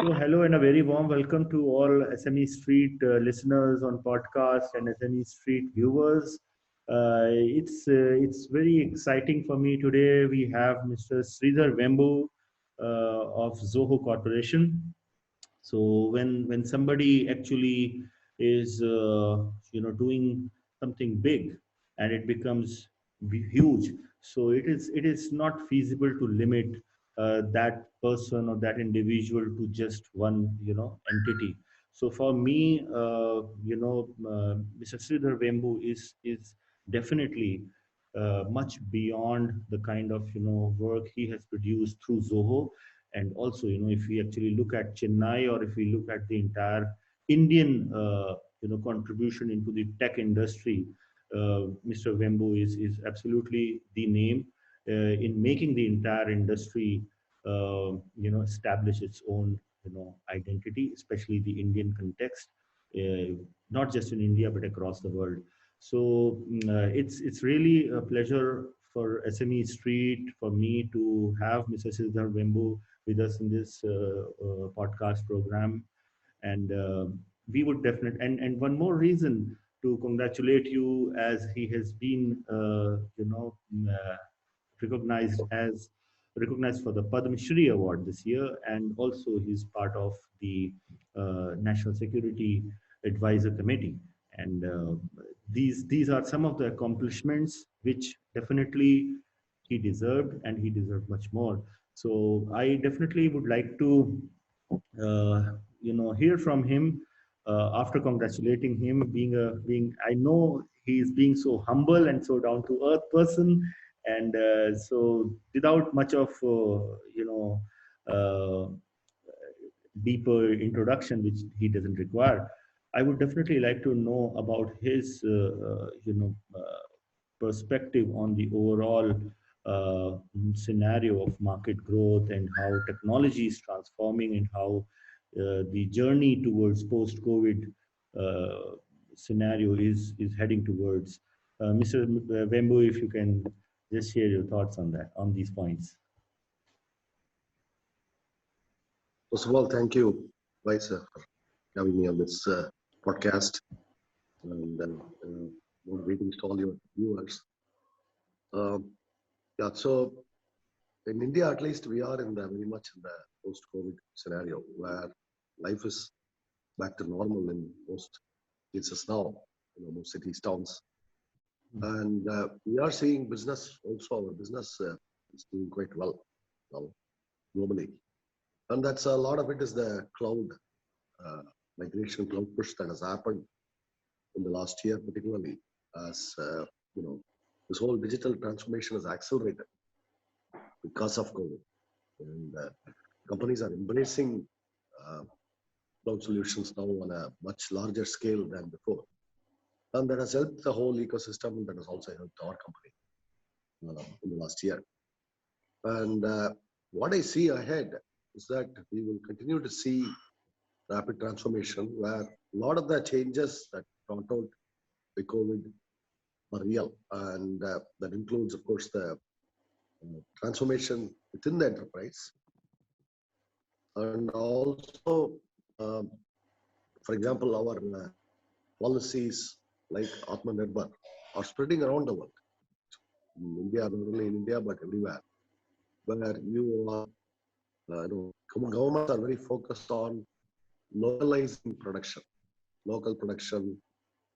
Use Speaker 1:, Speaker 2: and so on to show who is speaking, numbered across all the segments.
Speaker 1: So, hello and a very warm welcome to all SME Street listeners on podcast and SME Street viewers. It's very exciting for me today. We have Mr. Sridhar Vembu of Zoho Corporation. So when somebody actually is doing something big and it becomes huge, so it is not feasible to limit that person or that individual to just one entity. So for me, Mr. Sridhar Vembu is definitely much beyond the kind of work he has produced through Zoho. And also, if we actually look at Chennai, or if we look at the entire Indian, contribution into the tech industry, Mr. Vembu is absolutely the name in making the entire industry, establish its own, identity, especially the Indian context, not just in India but across the world. So it's really a pleasure for SME Street for me to have Mr. Sridhar Vembu with us in this podcast program. And we would definitely, and one more reason to congratulate you, as he has been, recognized as recognized for the Padma Shri Award this year, and also he's part of the National Security Advisor Committee. And these are some of the accomplishments which definitely he deserved, and he deserved much more. So I definitely would like to, hear from him after congratulating him, being I know he's being so humble and so down to earth person, and so without much of uh, deeper introduction, which he doesn't require, I would definitely like to know about his perspective on the overall scenario of market growth, and how technology is transforming, and how the journey towards post-COVID scenario is heading towards. Mr. Vembu, if you can just share your thoughts on that, on these points.
Speaker 2: First of all, thank you, Faiz, for having me on this podcast, and greetings to all your viewers. Yeah, so in India, at least, we are very much in the post-COVID scenario where life is back to normal in most places now, most cities, towns, and we are seeing business also. Our business is doing quite well now globally, and that's a lot of it is the cloud migration, cloud push that has happened in the last year, particularly as this whole digital transformation has accelerated because of COVID, and companies are embracing cloud solutions now on a much larger scale than before, and that has helped the whole ecosystem. That has also helped our company in the last year. And what I see ahead is that we will continue to see rapid transformation, where a lot of the changes that brought out by COVID are real, and that includes, of course, the transformation within the enterprise, and also, for example, our policies like Atmanirbhar are spreading around the world. In India, not only in India but everywhere, where you are, governments are very focused on localizing production, local production,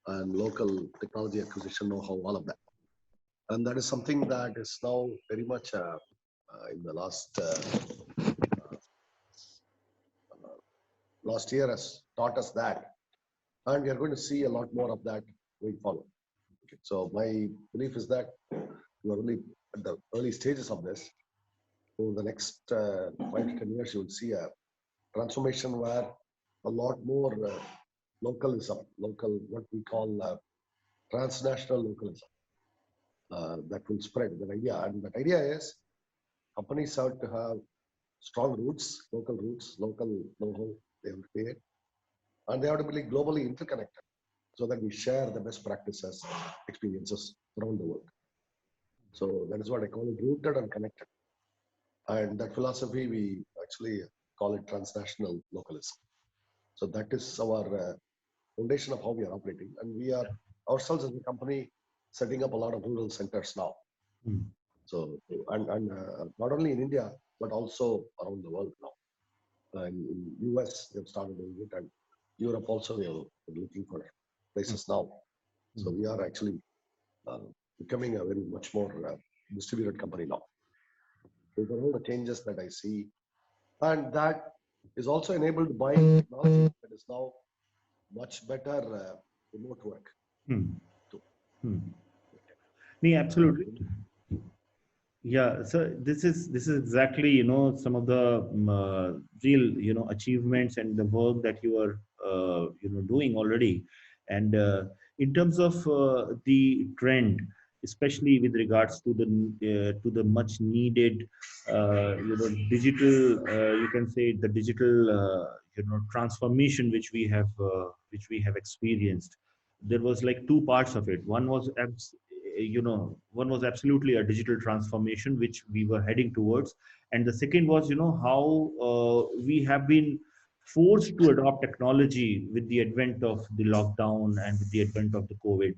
Speaker 2: and local technology acquisition know-how, all of that. And that is something that is now very much in the last year has taught us that. And we are going to see a lot more of that going forward. Okay. So my belief is that we are only at the early stages of this. For the next 5 to 10 years, you will see a transformation where a lot more localism, what we call transnational localism, that will spread, that idea. And that idea is companies have to have strong roots, local know-how they have to create, and they have to be globally interconnected so that we share the best practices, experiences around the world. So that is what I call it, rooted and connected. And that philosophy we actually call it transnational localism. So that is our foundation of how we are operating. And we are ourselves as a company setting up a lot of rural centers now.
Speaker 1: Mm.
Speaker 2: So, and not only in India, but also around the world now. In US, they've started doing it, and Europe also, we are looking for
Speaker 1: Mm.
Speaker 2: places now. So
Speaker 1: Mm.
Speaker 2: we are actually uh, becoming a very much more distributed company now. Those are all the changes that I see. And that is also enabled by technology that is now much better remote work.
Speaker 1: Mm.
Speaker 2: Too.
Speaker 1: Mm. Yeah,
Speaker 2: Uh,
Speaker 1: absolutely. Yeah, so this is exactly, some of the real, achievements and the work that you are doing already. And in terms of the trend, especially with regards to the much needed digital, you can say the digital transformation which we have experienced. There was like two parts of it. One was absolutely a digital transformation which we were heading towards, and the second was how we have been forced to adopt technology with the advent of the lockdown and with the advent of the COVID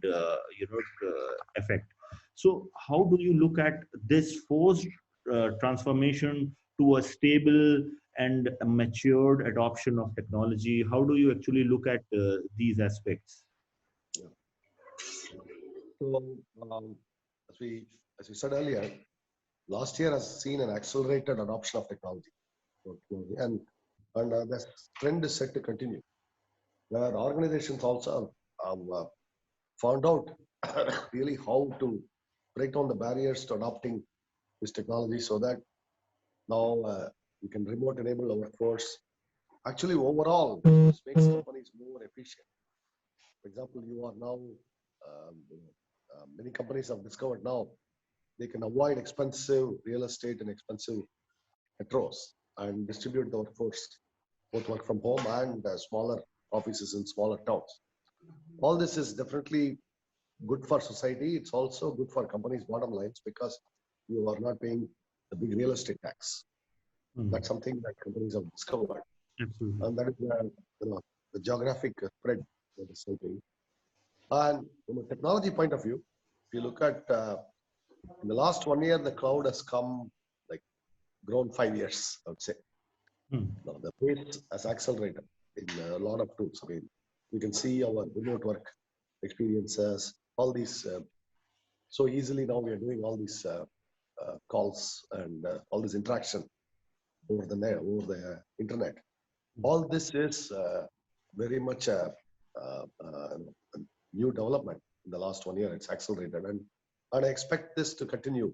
Speaker 1: effect. So how do you look at this forced transformation to a stable and a matured adoption of technology? How do you actually look at these aspects?
Speaker 2: yeah. So, as we as we said earlier, last year has seen an accelerated adoption of technology, and this trend is set to continue. Where organizations also have found out really how to break down the barriers to adopting this technology, so that now we can remote enable our workforce. Actually, overall, this makes companies more efficient. For example, you are now many companies have discovered now they can avoid expensive real estate and expensive metros and distribute the workforce, both work from home and smaller offices in smaller towns. All this is definitely good for society. It's also good for companies' bottom lines because you are not paying the big real estate tax.
Speaker 1: Mm,
Speaker 2: That's something that companies have discovered,
Speaker 1: absolutely.
Speaker 2: and that is the geographic spread that is helping. And from a technology point of view, if you look at in the last 1 year, the cloud has come like grown 5 years, I would say.
Speaker 1: Mm,
Speaker 2: Now, the pace has accelerated in a lot of tools. I mean, we can see our remote work experiences, all these so easily now we are doing all these calls and all this interaction over the net, over the internet. All this is very much a new development in the last 1 year. It's accelerated, and I expect this to continue.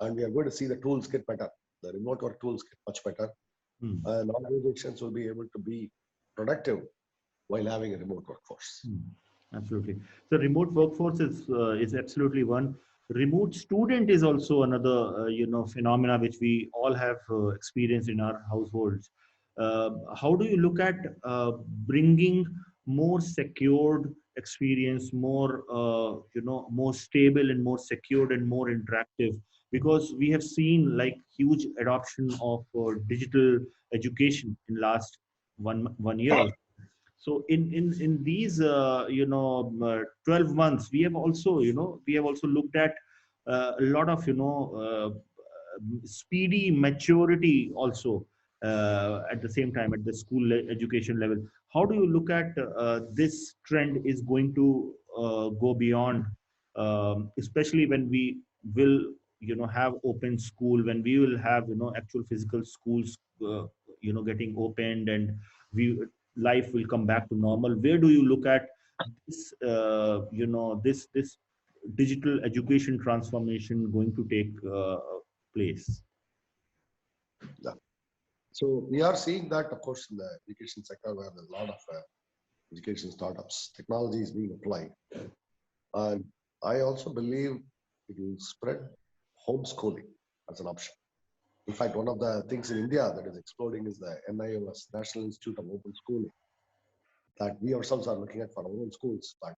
Speaker 2: And we are going to see the tools get better. The remote work tools get much better,
Speaker 1: mm.
Speaker 2: and organizations will be able to be productive while having a remote workforce.
Speaker 1: Mm, absolutely. So remote workforce is absolutely one. Remote student is also another phenomena which we all have experienced in our households. How do you look at bringing more secured experience, more more stable and more secured and more interactive? Because we have seen like huge adoption of digital education in last one year. So in these 12 months, we have also looked at a lot of speedy maturity also at the same time at the education level. How do you look at this trend is going to go beyond, especially when we will have open school, when we will have actual physical schools getting opened, and we life will come back to normal? Where do you look at this this digital education transformation going to take place?
Speaker 2: Yeah. So we are seeing that, of course, in the education sector where there's a lot of education startups. Technology is being applied. And I also believe it will spread homeschooling as an option. In fact, one of the things in India that is exploding is the NIOS, National Institute of Open Schooling, that we ourselves are looking at for our own schools. But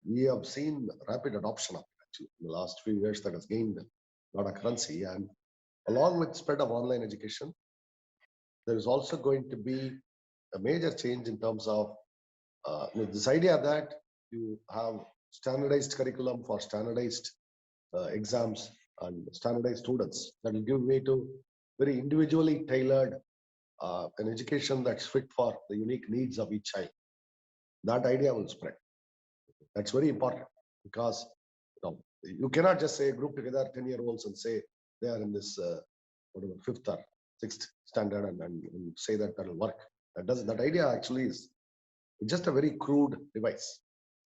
Speaker 2: we have seen rapid adoption of it actually in the last few years that has gained a lot of currency. And along with spread of online education, there is also going to be a major change in terms of this idea that you have standardized curriculum for standardized exams and standardized students that will give way to very individually tailored an education that's fit for the unique needs of each child. That idea will spread. That's very important because you cannot just say group together 10-year-olds and say they are in this whatever fifth or sixth standard and say that will work. That idea actually is just a very crude device.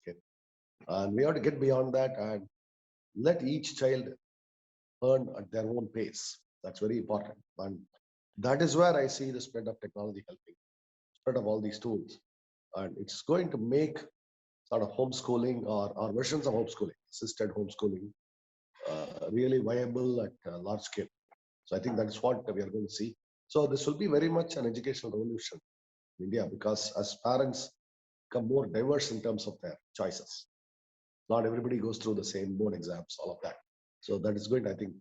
Speaker 2: Okay, and we have to get beyond that and let each child earn at their own pace. That's very important, and that is where I see the spread of technology helping, spread of all these tools, and it's going to make sort of homeschooling or versions of homeschooling, assisted homeschooling, really viable at large scale. So I think that's what we are going to see. So this will be very much an educational revolution in India because as parents become more diverse in terms of their choices, not everybody goes through the same board exams, all of that. So that is going to, I think,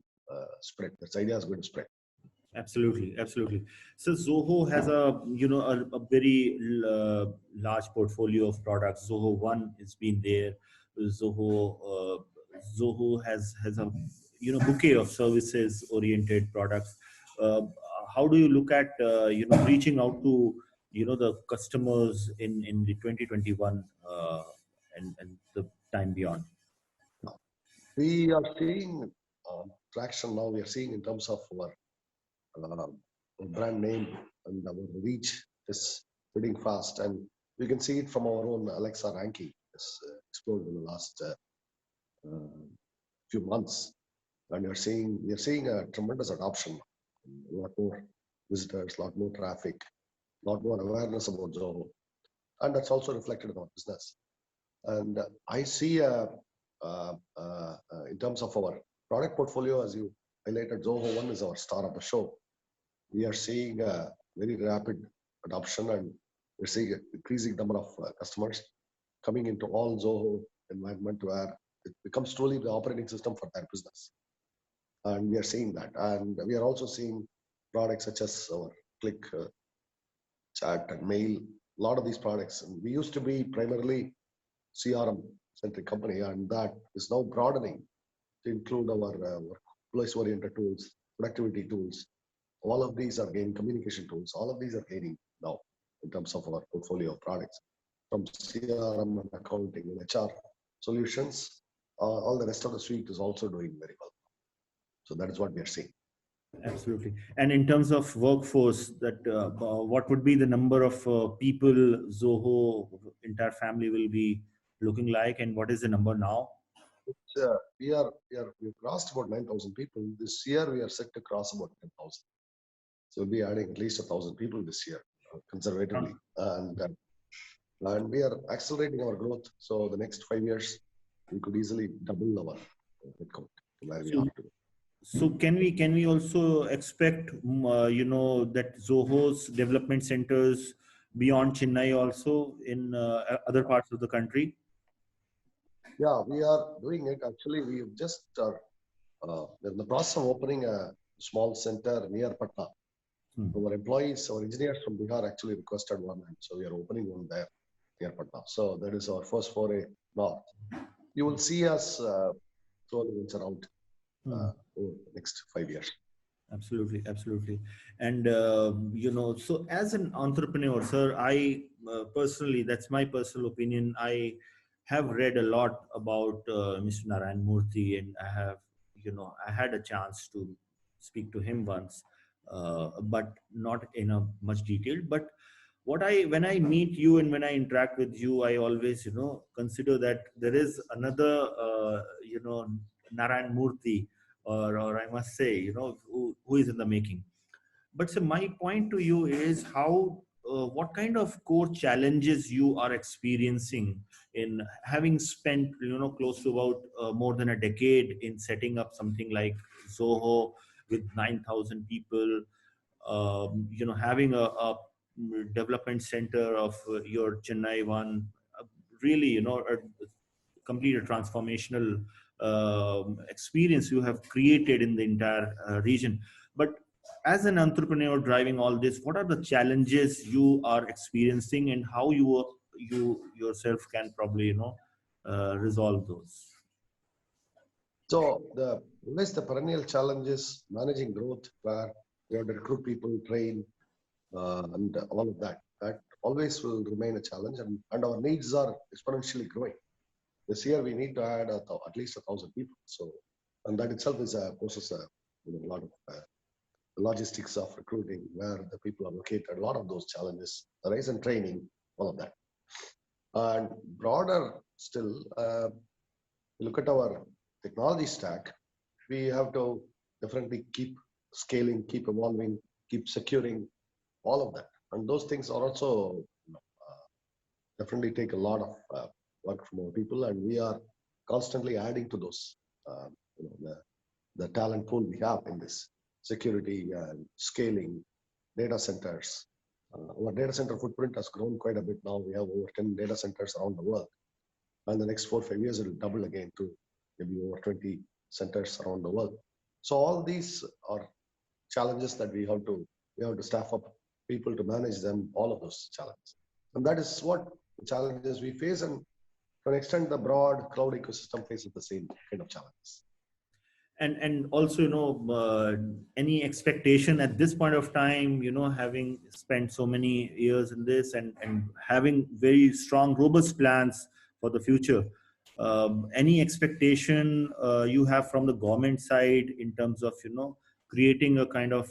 Speaker 2: spread. This idea is going to spread.
Speaker 1: Absolutely, absolutely. So Zoho has a very large portfolio of products. Zoho One has been there. Zoho Zoho has a bouquet of services oriented products. Uh, how do you look at reaching out to the customers in the 2021 and the time beyond?
Speaker 2: We are seeing traction now. We are seeing in terms of our brand name and our reach is pretty fast, and we can see it from our own Alexa ranking. It's exploded in the last few months, and we are seeing a tremendous adoption, a lot more visitors, a lot more traffic, a lot more awareness about Zoho, and that's also reflected in our business. And I see in terms of our product portfolio, as you highlighted, Zoho One is our star of the show. We are seeing a very rapid adoption, and we're seeing an increasing number of customers coming into all Zoho environment where it becomes truly the operating system for their business. And we are seeing that. And we are also seeing products such as our Click, Chat, and Mail. A lot of these products. And we used to be primarily CRM centric company, and that is now broadening to include our workplace oriented tools, productivity tools. All of these are gaining communication tools. All of these are gaining now in terms of our portfolio of products from CRM and accounting and HR solutions. All the rest of the suite is also doing very well. So that is what we are seeing.
Speaker 1: Absolutely. And in terms of workforce, that what would be the number of people Zoho entire family will be looking like, and what is the number now?
Speaker 2: We've crossed about 9,000 people. This year we are set to cross about 10,000. So we'll be adding at least 1,000 people this year, conservatively, and we are accelerating our growth. So the next 5 years, we could easily double our headcount where we are today.
Speaker 1: So can we also expect that Zoho's development centers beyond Chennai also in other parts of the country?
Speaker 2: Yeah, we are doing it. Actually, we just are in the process of opening a small center near Patna. Our employees, our engineers from Bihar actually requested one, and so we are opening one there near Patna. So that is our first foray north. You will see us rolling around over the next 5 years.
Speaker 1: Absolutely, absolutely. And so as an entrepreneur, sir, I personally, that's my personal opinion, I have read a lot about Mr. Narayan Murthy, and I had a chance to speak to him once, but not in a much detail. But when I meet you and when I interact with you, I always consider that there is another Narayan Murthy, or I must say, who is in the making. But so my point to you is what kind of core challenges you are experiencing in having spent, close to about more than a decade in setting up something like Zoho with 9,000 people, having a development center of your Chennai one, really, complete a transformational experience you have created in the entire region. But as an entrepreneur driving all this, what are the challenges you are experiencing, and how you yourself can probably resolve those?
Speaker 2: So the perennial challenge is managing growth, where we have to recruit people, train, and all of that. That always will remain a challenge, and our needs are exponentially growing. This year we need to add at least 1,000 people. So, and that itself is poses a lot of logistics of recruiting, where the people are located. A lot of those challenges arise, and training, all of that. And broader still, look at our technology stack. We have to definitely keep scaling, keep evolving, keep securing all of that. And those things are also definitely take a lot of work from our people, and we are constantly adding to those, uh, the talent pool we have in this security and scaling data centers. Our data center footprint has grown quite a bit now. We have over 10 data centers around the world. And the next 4 or 5 years, it will double again to maybe over 20 centers around the world. So all these are challenges that we have to staff up people to manage them, all of those challenges. And that is what the challenges we face. And to an extent, the broad cloud ecosystem faces the same kind of challenges.
Speaker 1: And also, any expectation at this point of time, having spent so many years in this, and having very strong, robust plans for the future, any expectation you have from the government side in terms of, creating a kind of,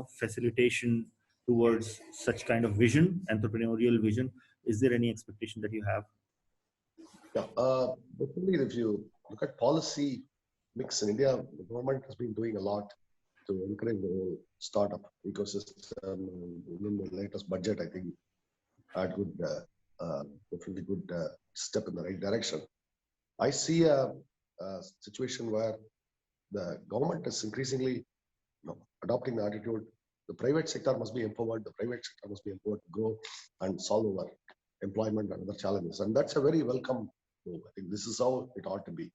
Speaker 1: facilitation towards such kind of vision, entrepreneurial vision? Is there any expectation that you have?
Speaker 2: Yeah, definitely. If you look at policy mix in India, the government has been doing a lot to encourage the whole startup ecosystem. In the latest budget, I think had good, definitely good step in the right direction. I see a situation where the government is increasingly, adopting the attitude the private sector must be empowered. The private sector must be empowered to grow and solve our employment and other challenges. And that's a very welcome move. I think this is how it ought to be.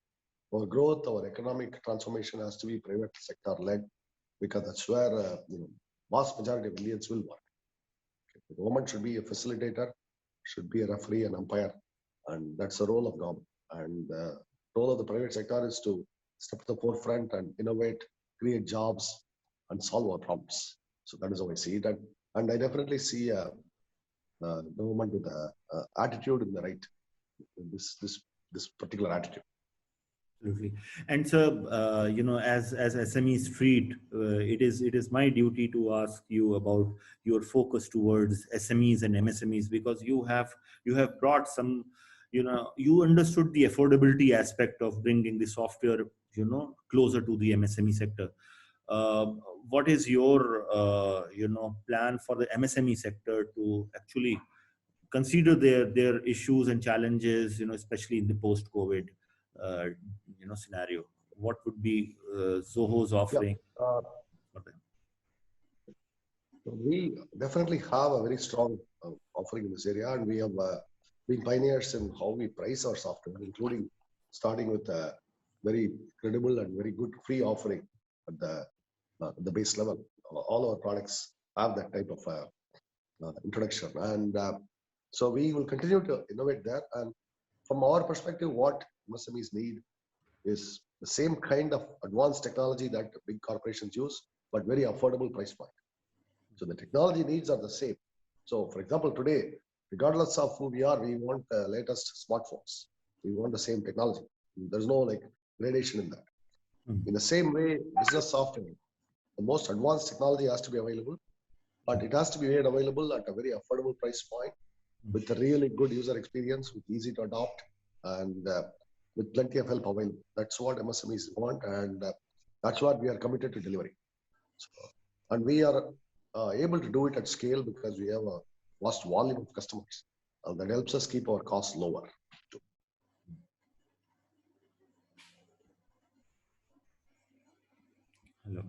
Speaker 2: Our growth, our economic transformation has to be private sector led, because that's where vast majority of Indians will work. The government should be a facilitator, should be a referee and umpire, and that's the role of government. And the role of the private sector is to step to the forefront and innovate, create jobs, and solve our problems. So that is how I see it, and I definitely see a government with a attitude in the right, this particular attitude.
Speaker 1: Absolutely. And so, as SME Street, it is my duty to ask you about your focus towards SMEs and MSMEs, because you have brought some, you understood the affordability aspect of bringing the software, closer to the MSME sector. What is your, plan for the MSME sector to actually consider their issues and challenges, especially in the post-COVID, scenario? What would be Zoho's
Speaker 2: Yeah.
Speaker 1: offering for them?
Speaker 2: We definitely have a very strong offering in this area, and we have been pioneers in how we price our software, including starting with a very credible and very good free offering at the base level. All our products have that type of introduction, and so we will continue to innovate there. And from our perspective, what MSMEs need is the same kind of advanced technology that big corporations use, but very affordable price point. So the technology needs are the same. So for example, today, regardless of who we are, we want the latest smartphones. We want the same technology. There's no gradation in that. In the same way, business software, the most advanced technology has to be available, but it has to be made available at a very affordable price point with a really good user experience, with easy to adopt, and with plenty of help available. That's what MSMEs want, and that's what we are committed to delivering. So, and we are able to do it at scale because we have a vast volume of customers. That helps us keep our costs lower.
Speaker 1: Hello.